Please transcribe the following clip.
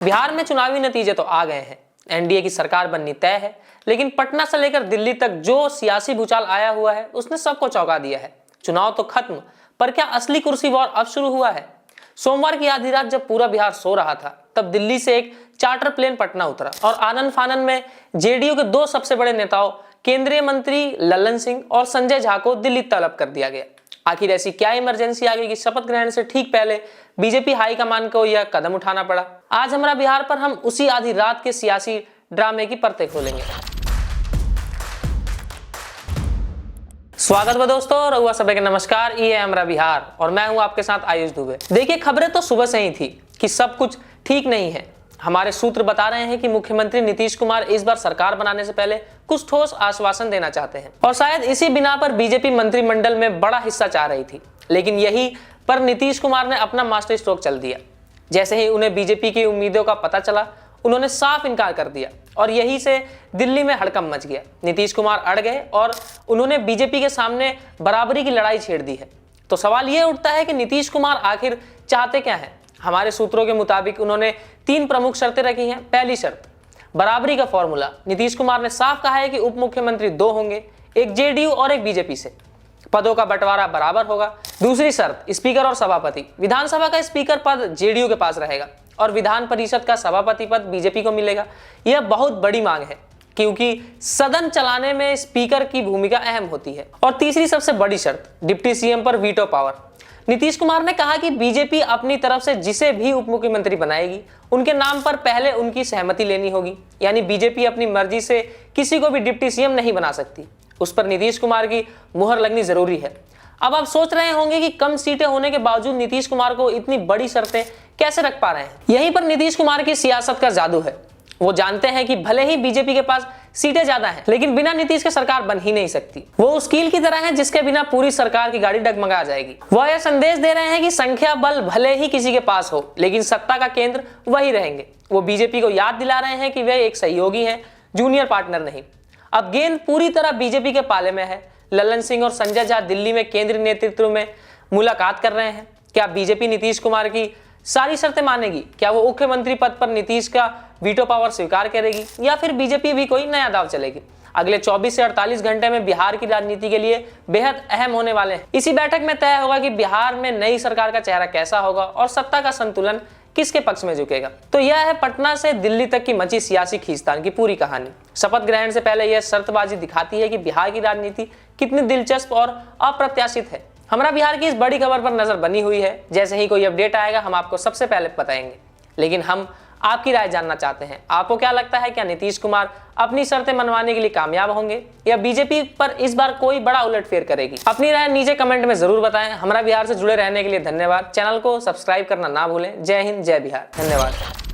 बिहार में चुनावी नतीजे तो आ गए हैं, एनडीए की सरकार बननी तय है, लेकिन पटना से लेकर दिल्ली तक जो सियासी भूचाल आया हुआ है उसने सबको चौंका दिया है। चुनाव तो खत्म, पर क्या असली कुर्सी वॉर अब शुरू हुआ है? सोमवार की आधी रात जब पूरा बिहार सो रहा था, तब दिल्ली से एक चार्टर प्लेन पटना उतरा और आनन फानन में जेडीयू के दो सबसे बड़े नेताओं केंद्रीय मंत्री लल्लन सिंह और संजय झा को दिल्ली तलब कर दिया गया। आखिर ऐसी क्या इमरजेंसी आ गई कि शपथ ग्रहण से ठीक पहले बीजेपी हाईकमान को यह कदम उठाना पड़ा? आज हमारा बिहार पर हम उसी आधी रात के सियासी ड्रामे की परतें खोलेंगे। स्वागत है दोस्तों, रउआ सभी के नमस्कार। ये है हमारा बिहार और मैं हूं आपके साथ आयुष दुबे। देखिए, खबरें तो सुबह से ही थी कि सब कुछ ठीक नहीं है। हमारे सूत्र बता रहे हैं कि मुख्यमंत्री नीतीश कुमार इस बार सरकार बनाने से पहले कुछ ठोस आश्वासन देना चाहते हैं और शायद इसी बिना पर बीजेपी मंत्रिमंडल में बड़ा हिस्सा चाह रही थी। लेकिन यही पर नीतीश कुमार ने अपना मास्टर स्ट्रोक चल दिया। जैसे ही उन्हें बीजेपी की उम्मीदों का पता चला, उन्होंने साफ इनकार कर दिया और यही से दिल्ली में हड़कंप मच गया। नीतीश कुमार अड़ गए और उन्होंने बीजेपी के सामने बराबरी की लड़ाई छेड़ दी है। तो सवाल यह उठता है कि नीतीश कुमार आखिर चाहते क्या हैं? हमारे सूत्रों के मुताबिक उन्होंने 3 प्रमुख शर्तें रखी हैं। पहली शर्त, बराबरी का फॉर्मूला। नीतीश कुमार ने साफ कहा है कि उप मुख्यमंत्री 2 होंगे, एक जेडीयू और एक बीजेपी से। पदों का बंटवारा बराबर होगा। दूसरी शर्त, स्पीकर और सभापति। विधानसभा का स्पीकर पद जेडीयू के पास रहेगा और विधान परिषद का सभापति पद बीजेपी को मिलेगा। यह बहुत बड़ी मांग है क्योंकि सदन चलाने में स्पीकर की भूमिका अहम होती है। और तीसरी सबसे बड़ी शर्त, डिप्टी सीएम पर वीटो पावर। नीतीश कुमार ने कहा कि बीजेपी अपनी तरफ से जिसे भी उप मुख्यमंत्री बनाएगी, उनके नाम पर पहले उनकी सहमति लेनी होगी। यानी बीजेपी अपनी मर्जी से किसी को भी डिप्टी सीएम नहीं बना सकती, उस पर नीतीश कुमार की मुहर लगनी जरूरी है। अब आप सोच रहे होंगे कि कम सीटें होने के बावजूद नीतीश कुमार को इतनी बड़ी शर्तें कैसे रख पा रहे हैं। यहीं पर नीतीश कुमार की सियासत का जादू है। वो जानते हैं कि भले ही बीजेपी के पास सीटें ज्यादा हैं, लेकिन बिना नीतीश के सरकार बन ही नहीं सकती। वो उस कील की तरह है जिसके बिना पूरी सरकार की गाड़ी डगमगा जाएगी। वह यह संदेश दे रहे हैं कि संख्या बल भले ही किसी के पास हो, लेकिन सत्ता का केंद्र वही रहेंगे। वो बीजेपी को याद दिला रहे हैं कि वे एक सहयोगी हैं, जूनियर पार्टनर नहीं। अब गेंद पूरी तरह बीजेपी के पाले में है। लल्लन सिंह और संजय झा दिल्ली में केंद्रीय नेतृत्व में मुलाकात कर रहे हैं। क्या बीजेपी नीतीश कुमार की सारी शर्तें मानेगी? क्या वो मुख्यमंत्री पद पर नीतीश का वीटो पावर स्वीकार करेगी या फिर बीजेपी भी कोई नया दाव चलेगी? अगले 24 से 48 घंटे में बिहार की राजनीति के लिए बेहद अहम होने वाले हैं। इसी बैठक में तय होगा कि बिहार में नई सरकार का चेहरा कैसा होगा और सत्ता का संतुलन किसके पक्ष में झुकेगा। तो यह है पटना से दिल्ली तक की मची सियासी खींचतान की पूरी कहानी। शपथ ग्रहण से पहले यह शर्तबाजी दिखाती है कि बिहार की राजनीति कितनी दिलचस्प और अप्रत्याशित है। हमारा बिहार की इस बड़ी खबर पर नजर बनी हुई है। जैसे ही कोई अपडेट आएगा हम आपको सबसे पहले बताएंगे, लेकिन हम आपकी राय जानना चाहते हैं। आपको क्या लगता है, क्या नीतीश कुमार अपनी शर्तें मनवाने के लिए कामयाब होंगे या बीजेपी पर इस बार कोई बड़ा उलटफेर करेगी? अपनी राय नीचे कमेंट में जरूर बताएं। हमारा बिहार से जुड़े रहने के लिए धन्यवाद। चैनल को सब्सक्राइब करना ना भूलें। जय हिंद, जय बिहार। धन्यवाद।